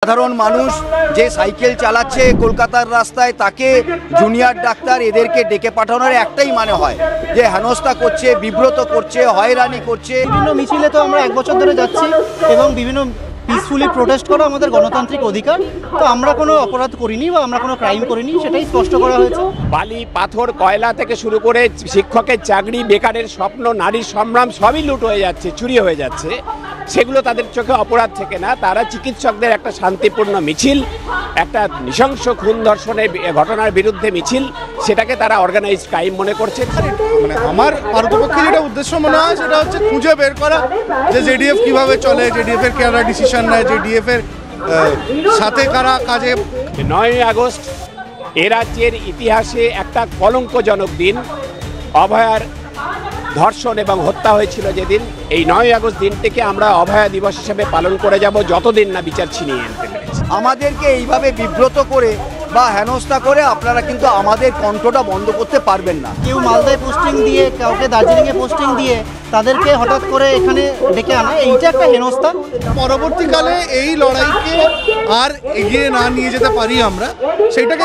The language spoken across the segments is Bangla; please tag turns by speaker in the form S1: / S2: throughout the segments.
S1: সাধারণ মানুষ যে সাইকেল চালাচ্ছে কলকাতার রাস্তায় তাকে জুনিয়র ডাক্তার এদেরকে ডেকে পাঠানোর একটাই মানে হয় যে হেনস্থা করছে, বিব্রত করছে, হয়রানি করছে।
S2: বিভিন্ন মিছিলে তো আমরা এক বছর ধরে যাচ্ছি এবং বিভিন্ন পিসফুলি প্রোটেস্ট করা আমাদের গণতান্ত্রিক অধিকার। তো আমরা কোনো অপরাধ করিনি বা আমরা কোনো ক্রাইম করিনি, সেটাই স্পষ্ট করা হয়েছে।
S3: বালি, পাথর, কয়লা থেকে শুরু করে শিক্ষকের চাকরি, বেকারের স্বপ্ন, নারীর সংগ্রাম সবই লুট হয়ে যাচ্ছে, চুরি হয়ে যাচ্ছে। সেগুলো তাদের চোখে অপরাধ থেকে না, তারা চিকিৎসকদের একটা শান্তিপূর্ণ মিছিল, একটা নৃশংস খুন ধর্ষণের ঘটনার বিরুদ্ধে মিছিল, সেটাকে তারা অর্গানাইজড ক্রাইম মনে করছে।
S4: মানে আমার পারতপক্ষে যেটা উদ্দেশ্য মনে হয় সেটা হচ্ছে খুঁজে বের করা যে জেডিএফ কিভাবে চলে, জেডিএফ এর কারা ডিসিশন নেয়, জেডিএফ এর সাথে কারা কাজে।
S3: 9ই আগস্ট এ রাজ্যের ইতিহাসে একটা কলঙ্কজনক দিন। অভয়ার ধর্ষণ এবং হত্যা হয়েছিল যেদিন, এই 9ই আগস্ট দিনটিকে আমরা অভয়া দিবস হিসেবে পালন করে যাব যতদিন না বিচার ছিনিয়ে আনতে পেরেছি।
S1: আমাদেরকে এইভাবে বিব্রত করে বা হেনস্থা করে আপনারা কিন্তু আমাদের কণ্ঠটা বন্ধ করতে পারবেন না।
S2: কেউ মালদায় পোস্টিং দিয়ে, কাউকে দার্জিলিংয়ে পোস্টিং দিয়ে তাদেরকে হঠাৎ করে এখানে ডেকে আনা, এইটা একটা হেনস্থা।
S4: পরবর্তীকালে এই লড়াইকে আর এগিয়ে না নিয়ে যেতে পারি আমরা, সেটাকে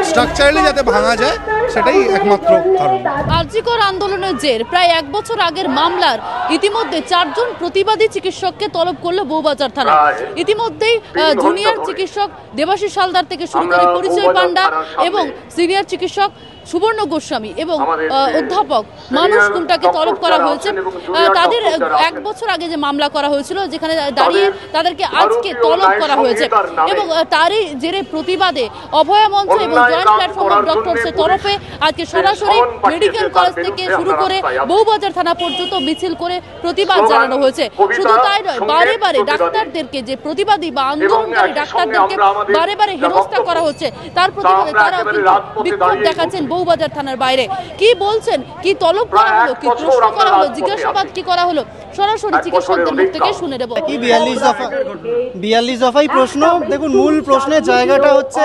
S4: স্ট্রাকচারালি যাতে ভাঙা যায় সেটাই একমাত্র কারণ।
S5: আরজিকর আন্দোলনের জের প্রায় এক বছর আগের মামলার ইতিমধ্যে 4 জন প্রতিবাদী চিকিৎসককে তলব করলো বউবাজার থানা। ইতিমধ্যেই জুনিয়র চিকিৎসক দেবাশিস হালদার থেকে শুরু করে পরিচয় পান্ডা এবং সিনিয়র চিকিৎসক সুবর্ণ গোস্বামী এবং অধ্যাপক মানুষ কুমটাকে তলব করা হয়েছে। তাদের এক বছর আগে যে মামলা করা হয়েছিল, যেখানে দাঁড়িয়ে তাদেরকে আজকে তলব করা হয়েছে এবং তারই জেরে প্রতিবাদে অভয়া মঞ্চ এবং জয়েন্ট প্ল্যাটফর্ম অফ ডক্টরসের তরফে আজকে সরাসরি মেডিকেল কলেজ থেকে শুরু করে বউবাজার থানা পর্যন্ত মিছিল করে প্রতিবাদ জানানো হয়েছে। শুধু তাই নয়, বারে বারে ডাক্তারদেরকে, যে প্রতিবাদী বা আন্দোলনকারী ডাক্তারদেরকে বারে বারে হেনস্থা করা হচ্ছে, তার প্রতিবাদে তারাও কিন্তু বিক্ষোভ দেখাচ্ছেন বউবাজার থানার বাইরে। কি বলছেন, কি তলব করা হলো, কি প্রশ্ন করা হলো, জিজ্ঞাসাবাদ কি করা হলো, সরাসরি চিকিৎসকদের মুখ থেকে শুনে নেব।
S2: কি 42 দফাই প্রশ্ন। দেখুন, মূল প্রশ্নের জায়গাটা হচ্ছে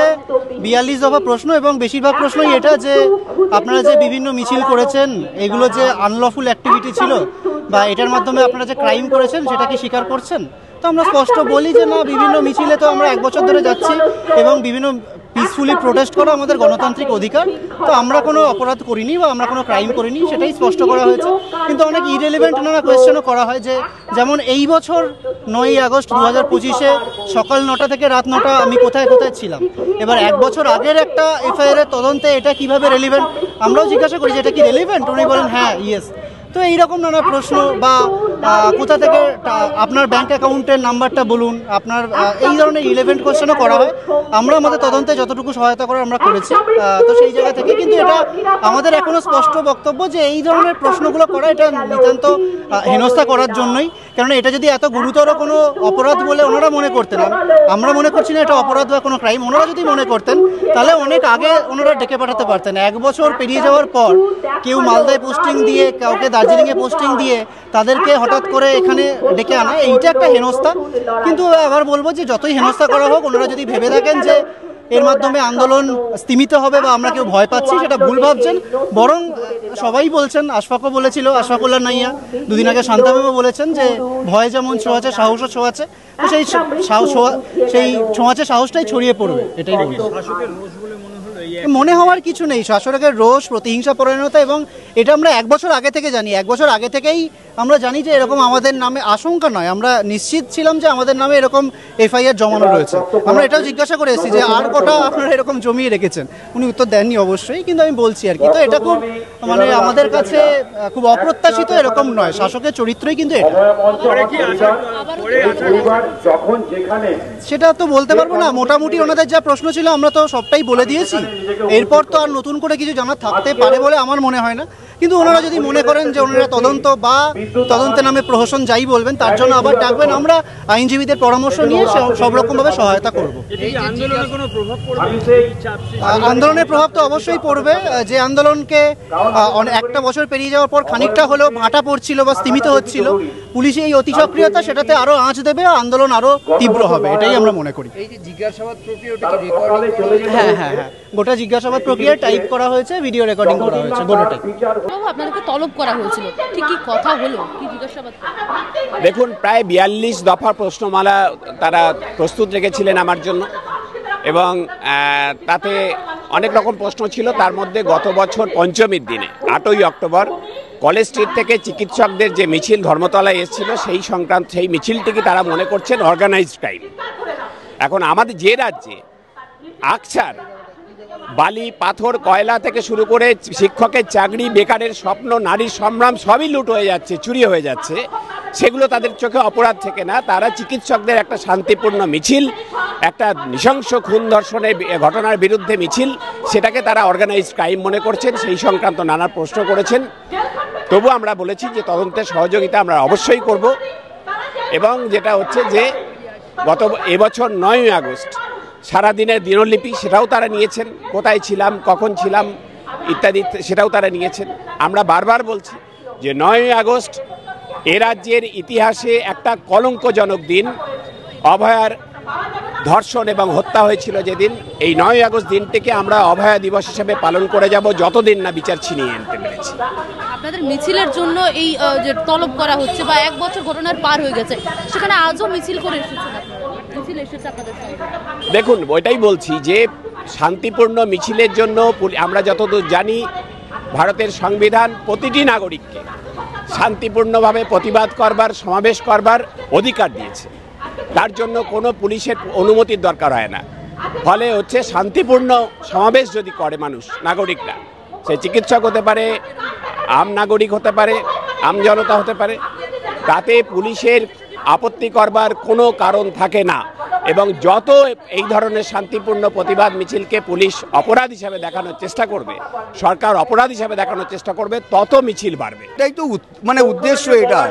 S2: 42 দফা প্রশ্ন এবং বেশিরভাগ প্রশ্নই এটা যে আপনারা যে বিভিন্ন মিছিল করেছেন, এগুলো যে আনলফুল অ্যাক্টিভিটি ছিল বা এটার মাধ্যমে আপনারা যে ক্রাইম করেছেন সেটা কি স্বীকার করছেন? তো আমরা স্পষ্ট বলি যে না, বিভিন্ন মিছিলে তো আমরা এক বছর ধরে যাচ্ছি এবং বিভিন্ন পিসফুলি প্রোটেস্ট করা আমাদের গণতান্ত্রিক অধিকার। তো আমরা কোনো অপরাধ করিনি বা আমরা কোনো ক্রাইম করিনি, সেটাই স্পষ্ট করা হয়েছে। কিন্তু অনেক ইরেলিভেন্ট নানা কোয়েশ্চেনও করা হয়, যে যেমন এই বছর 9ই আগস্ট 2025-এ সকাল 9টা থেকে রাত 9টা আমি কোথায় কোথায় ছিলাম। এবার এক বছর আগের একটা এফআইআর এর তদন্তে এটা কিভাবে রেলিভেন্ট, আমরাও জিজ্ঞাসা করি যে এটা কি রেলিভেন্ট। উনি বলেন হ্যাঁ, ইয়েস। তো এইরকম নানা প্রশ্ন বা কোথা থেকে আপনার ব্যাংক অ্যাকাউন্টের নাম্বারটা বলুন, আপনার এই ধরনের ইলেভেন্ট কোয়েশ্চেনও করা হয়। আমরা আমাদের তদন্তে যতটুকু সহায়তা করার আমরা করেছি। তো সেই জায়গা থেকে কিন্তু এটা আমাদের এখনো স্পষ্ট বক্তব্য যে এই ধরনের প্রশ্নগুলো করা এটা নিতান্ত হেনস্থা করার জন্যই। কারণ এটা যদি এত গুরুতর কোনো অপরাধ বলে ওনারা মনে করতেন, আমরা মনে করছি না এটা অপরাধ বা কোনো ক্রাইম, ওনারা যদি মনে করতেন তাহলে অনেক আগে ওনারা ডেকে পাঠাতে পারতেন। এক বছর পেরিয়ে যাওয়ার পর কেউ মালদায় পোস্টিং দিয়ে, কাউকে দার্জিলিংয়ে পোস্টিং দিয়ে তাদেরকে হঠাৎ করে এখানে ডেকে আনা, এইটা একটা হেনস্থা। কিন্তু আবার বলবো যে যতই হেনস্থা করা হোক, ওনারা যদি ভেবে থাকেন যে এর মাধ্যমে আন্দোলন স্তীমিত হবে বা আমরা কেউ ভয় পাচ্ছি, সেটা ভুল ভাবছেন। বরং সবাই বলছেন, আশফাকও বলেছিল, আশফাকুল্লাহ নাইয়া, দুদিন আগে শান্তামেমও বলেছেন যে ভয় যেমন ছোঁয়াচে, সাহসও ছোঁয়াচে। তো সেই ছোঁয়াচে সাহসটাই ছড়িয়ে পড়বে, এটাই বলবো। মনে হওয়ার কিছু নেই। শাসকের রোষ, প্রতিহিংসা পরায়ণতা, এবং এটা আমরা এক বছর আগে থেকে জানি। এক বছর আগে থেকেই আমরা জানি যে এরকম আমাদের নামে, আশঙ্কা নয়, আমরা নিশ্চিত ছিলাম যে আমাদের নামে এরকম এফআইআর জমানো রয়েছে। আমরা এটাও জিজ্ঞাসা করে এসেছি যে আর কটা আপনারা এরকম জমিয়ে রেখেছেন। উনি উত্তর দেননি অবশ্যই, কিন্তু আমি বলছি আর কি। তো এটা খুব মানে আমাদের কাছে খুব অপ্রত্যাশিত, এরকম নয়। শাসকের চরিত্রই কিন্তু এটা। সেটা তো বলতে পারবো না। মোটামুটি ওনাদের যা প্রশ্ন ছিল আমরা তো সবটাই বলে দিয়েছি। এরপর তো আর নতুন করে কিছু জানা থাকতে পারে বলে আমার মনে হয় না। কিন্তু ওনারা যদি মনে করেন যে ওনারা তদন্ত বা তদন্তের নামে প্রহসন যাই বলবেন, তার জন্য আবার ডাকবেন, আমরা আইনজীবীদের পরামর্শ নিয়ে সব রকমভাবে সহায়তা করব। আন্দোলনের প্রভাব তো অবশ্যই পড়বে। যে আন্দোলনকে একটা বছর পেরিয়ে যাওয়ার পর খানিকটা হলেও ভাটা পড়ছিল বা স্তীমিত হচ্ছিল, পুলিশের এই অতি সক্রিয়তা সেটাতে আরো আঁচ দেবে, আন্দোলন আরো তীব্র হবে, এটাই আমরা মনে করি। হ্যাঁ, গোটা জিজ্ঞাসাবাদ প্রক্রিয়া টাইপ করা হয়েছে, ভিডিও রেকর্ডিং করা হয়েছে গোটাটাই।
S5: বাবু আপনাদেরকে তলব করা হয়েছিল, ঠিক কি কথা হলো, কি জিজ্ঞাসাবাদ?
S3: দেখুন, প্রায় 42 দফা প্রশ্নমালা তারা প্রস্তুত রেখেছিলেন আমার জন্য, এবং তাতে অনেক রকম প্রশ্ন ছিল। তার মধ্যে গত বছর পঞ্চমীর দিনে 8ই অক্টোবর কলেজ স্ট্রিট থেকে চিকিৎসকদের যে মিছিল ধর্মতলায় এসেছিল, সেই মিছিলটিকে তারা মনে করছেন অর্গানাইজড ক্রাইম। এখন আমাদের যে রাজ্যে আকছার, বালি, পাথর, কয়লা থেকে শুরু করে শিক্ষকের চাকরি, বেকারের স্বপ্ন, নারীর সংগ্রাম সবই লুট হয়ে যাচ্ছে, চুরি হয়ে যাচ্ছে, সেগুলো তাদের চোখে অপরাধ থেকে না, তারা চিকিৎসকদের একটা শান্তিপূর্ণ মিছিল, একটা নৃশংস খুন ধর্ষণের ঘটনার বিরুদ্ধে মিছিল, সেটাকে তারা অর্গানাইজড ক্রাইম মনে করছেন। সেই সংক্রান্ত নানা প্রশ্ন করেছেন। তবু আমরা বলেছি যে তদন্তের সহযোগিতা আমরা অবশ্যই করব, এবং যেটা হচ্ছে যে এবছর 9ই আগস্ট সারাদিনের দিনলিপি, সেটাও তারা নিয়েছেন, কোথায় ছিলাম, কখন ছিলাম ইত্যাদি, সেটাও তারা নিয়েছেন। আমরা বারবার বলছি যে 9ই আগস্ট এ রাজ্যের ইতিহাসে একটা কলঙ্কজনক দিন। অভয়ার ধর্ষণ এবং হত্যা হয়েছিল যেদিন, এই 9ই আগস্ট দিনটিকে আমরা অভয়া দিবস হিসেবে পালন করে যাব যতদিন না বিচার ছিনিয়ে আনতে পেরেছি।
S5: আপনাদের মিছিলের জন্য এই যে তলব করা হচ্ছে, বা 1 বছর ঘটনার পার হয়ে গেছে, সেখানে আজও মিছিল করে এসেছেন, মিছিল এসেছে আপনাদের সঙ্গে?
S3: দেখুন, ওইটাই বলছি যে শান্তিপূর্ণ মিছিলের জন্য আমরা যতদূর জানি ভারতের সংবিধান প্রতিটি নাগরিককে শান্তিপূর্ণভাবে প্রতিবাদ করবার, সমাবেশ করবার অধিকার দিয়েছে। তার জন্য কোনো পুলিশের অনুমতির দরকার হয় না। ফলে হচ্ছে শান্তিপূর্ণ সমাবেশ যদি করে মানুষ, নাগরিকরা, সে চিকিৎসক হতে পারে, আম নাগরিক হতে পারে, আম জনতা হতে পারে, তাতে পুলিশের আপত্তি করবার কোনো কারণ থাকে না। এবং যত এই ধরনের শান্তিপূর্ণ প্রতিবাদ মিছিলকে পুলিশ অপরাধ হিসাবে দেখানোর চেষ্টা করবে, সরকার অপরাধ হিসাবে দেখানোর চেষ্টা করবে, তত মিছিল বাড়বে।
S1: এটাই তো উদ্দেশ্য। এটা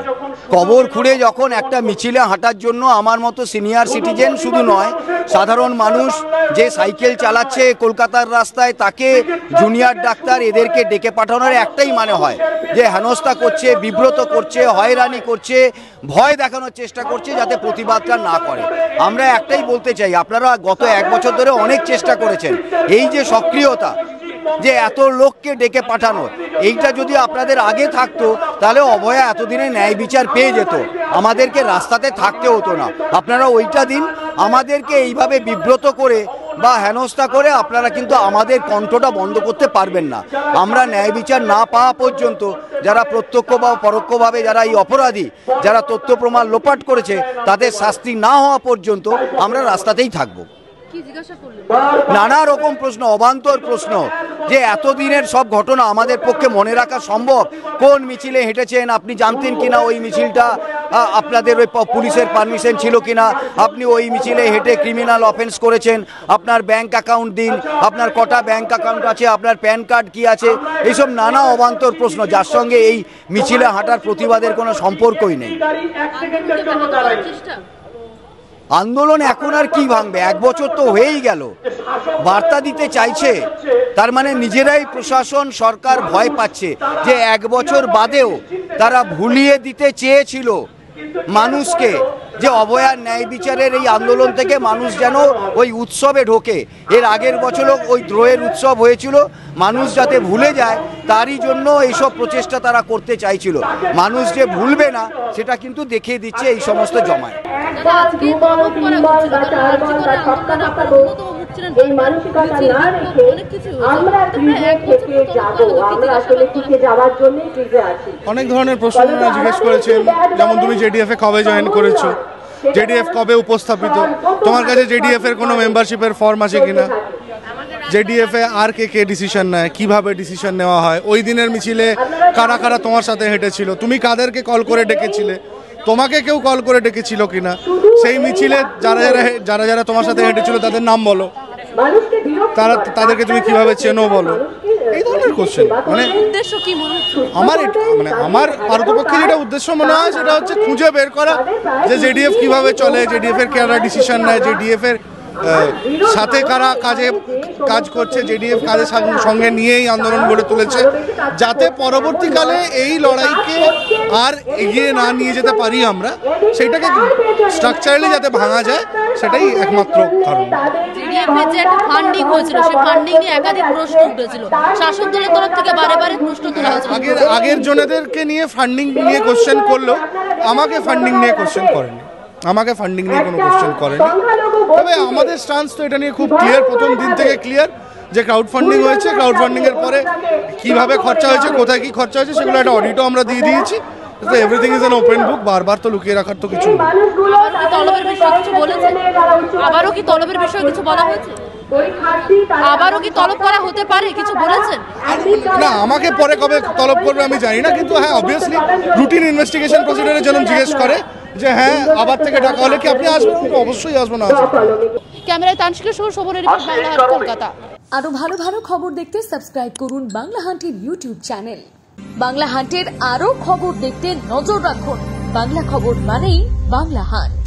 S1: কবর খুঁড়ে যখন একটা মিছিলে হাঁটার জন্য আমার মতো সিনিয়র সিটিজেন শুধু নয়, সাধারণ মানুষ যে সাইকেল চালাচ্ছে কলকাতার রাস্তায়, তাকে জুনিয়র ডাক্তার এদেরকে ডেকে পাঠানোর একটাই মানে হয় যে হেনস্থা করছে, বিব্রত করছে, হয়রানি করছে, ভয় দেখানোর চেষ্টা করছে যাতে প্রতিবাদটা না করে। আমরা একটাই বলতে চাই, আপনারা গত 1 বছর ধরে অনেক চেষ্টা করেছেন, এই যে সক্রিয়তা, যে এত লোককে ডেকে পাঠানো, এইটা যদি আপনাদের আগে থাকতো তাহলে অভয়া এতদিনে ন্যায় বিচার পেয়ে যেত, আমাদেরকে রাস্তাতে থাকতে হতো না। আপনারা ওইটা দিন, আমাদেরকে এইভাবে বিব্রত করে বা হেনস্থা করে আপনারা কিন্তু আমাদের কণ্ঠটা বন্ধ করতে পারবেন না। আমরা ন্যায় বিচার না পাওয়া পর্যন্ত, যারা প্রত্যক্ষ বা পরোক্ষভাবে যারা এই অপরাধী, যারা তথ্য প্রমাণ লোপাট করেছে, তাদের শাস্তি না হওয়া পর্যন্ত আমরা রাস্তাতেই থাকবো। নানা রকম প্রশ্ন, অবান্তর প্রশ্ন, যে এতদিনের সব ঘটনা আমাদের পক্ষে মনে রাখা সম্ভব? কোন মিছিলে হেঁটেছেন, আপনি জানতেন কিনা ওই মিছিলটা আপনাদের ওই পুলিশের পারমিশন ছিল কিনা, আপনি ওই মিছিলে হেঁটে ক্রিমিনাল অফেন্স করেছেন, আপনার ব্যাংক অ্যাকাউন্ট দিন, আপনার কটা ব্যাংক অ্যাকাউন্ট আছে, আপনার প্যান কার্ড কি আছে, এইসব নানা অবান্তর প্রশ্ন, যার সঙ্গে এই মিছিলে হাঁটার প্রতিবাদের কোনো সম্পর্কই নেই। আন্দোলন এখন আর কি ভাঙবে? 1 বছর তো হয়েই গেল। বার্তা দিতে চাইছে, তার মানে নিজেরাই প্রশাসন, সরকার ভয় পাচ্ছে যে 1 বছর বাদেও তারা ভুলিয়ে দিতে চেয়েছিল মানুষকে যে অভয়ার ন্যায় বিচারের এই আন্দোলন থেকে মানুষ যেন ওই উৎসবে ঢোকে। এর আগের বছরও ওই দ্রোহের উৎসব হয়েছিল, মানুষ যাতে ভুলে যায় তারই জন্য এইসব প্রচেষ্টা তারা করতে চাইছিল। মানুষ যে ভুলবে না সেটা কিন্তু দেখিয়ে দিচ্ছে এই সমস্ত জমায়।
S6: এই মানসিকতা না রেখে আমরা ক্রিজে থেকে যাব, আমরা আসলে থেকে যাওয়ার জন্যই ক্রিজে আছি।
S4: অনেক ধরনের প্রশ্ন জিজ্ঞেস করেছেন, যেমন তুমি জেডিএফ এ কবে জয়েন করেছো, জেডিএফ কবে উপস্থাপিত, তোমার কাছে জেডিএফ এর কোনো মেম্বারশিপের ফর্ম আছে কিনা, জেডিএফ এ আর কে ডিসিশন নেয়, কিভাবে ডিসিশন নেওয়া হয়, ওই দিনের মিছিলে কারা কারা তোমার সাথে হেঁটেছিল, তুমি কাদেরকে কল করে ডেকেছিলে, তোমাকে কেউ কল করে ডেকেছিল কিনা, সেই মিছিলে যারা যারা তোমার সাথে হেঁটেছিল তাদের নাম বলো, তাদেরকে তুমি কিভাবে চেনো বলো, এই ধরনের কোশ্চেন। মানে আমার পারতপক্ষে যেটা উদ্দেশ্য মনে হয় সেটা হচ্ছে খুঁজে বের করা যে জেডিএফ কিভাবে চলে, জেডিএফ এর কারা ডিসিশন নেয়, জেডিএফ এর সাথে কারা কাজ করছে, জেডিএফ কাজের সঙ্গে নিয়েই আন্দোলন গড়ে তুলেছে, যাতে পরবর্তীকালে এই লড়াইকে আর এগিয়ে না নিয়ে যেতে পারি আমরা, সেইটাকে স্ট্রাকচারালি যাতে ভাঙা যায়, সেটাই একমাত্র কারণ।
S5: ডিএফএ যে একটা ফান্ডিং হয়েছিল সেই ফান্ডিং নিয়ে একাধিক প্রশ্ন উঠেছিল, শাসক দলের তরফ থেকে বারে বারে প্রশ্ন তোলা হয়েছিল।
S4: আগের জনেদেরকে নিয়ে ফান্ডিং নিয়ে কোশ্চেন করলো, আমাকে ফান্ডিং নিয়ে কোশ্চেন করেনি, আমাকে ফান্ডিং নিয়ে কোনো কোশ্চেন করেনি। তবে আমাদের স্টান্স তো এটা নিয়ে খুব ক্লিয়ার, প্রথম দিন থেকে ক্লিয়ার যে ক্রাউড ফান্ডিং হয়েছে, ক্রাউড ফান্ডিং এর পরে কিভাবে খরচা হয়েছে, কোথায় কি খরচা হয়েছে সেগুলো একটা অডিটও আমরা দিয়ে দিয়েছি। তো everything is an open book, বারবার তো লুকিয়ে রাখার তো কিছু নেই।
S5: তলবের বিষয়ে কিছু বলেছেন? আবারও কি তলবের বিষয়ে কিছু বলা হয়েছে? আবারও কি তলব করা হতে পারে, কিছু বলেছেন?
S4: না, আমাকে পরে কবে তলব করবে আমি জানি না, কিন্তু হ্যাঁ অবভিয়াসলি রুটিন ইনভেস্টিগেশন প্রসিডিউরের জন্য জিজ্ঞেস করে যে হ্যাঁ আবার থেকে ডাকা হলে কি আপনি আসবেন, অবশ্যই আসবো না।
S5: ক্যামেরায় তানশিকের সহ শোভনের রিপোর্ট, বাংলা হাট, কলকাতা।
S7: আরো ভালো ভালো খবর দেখতে সাবস্ক্রাইব করুন বাংলা হান্টের ইউটিউব চ্যানেল। বাংলা হান্টের আরো খবর দেখতে নজর রাখুন। বাংলা খবর মানেই বাংলা হান্ট।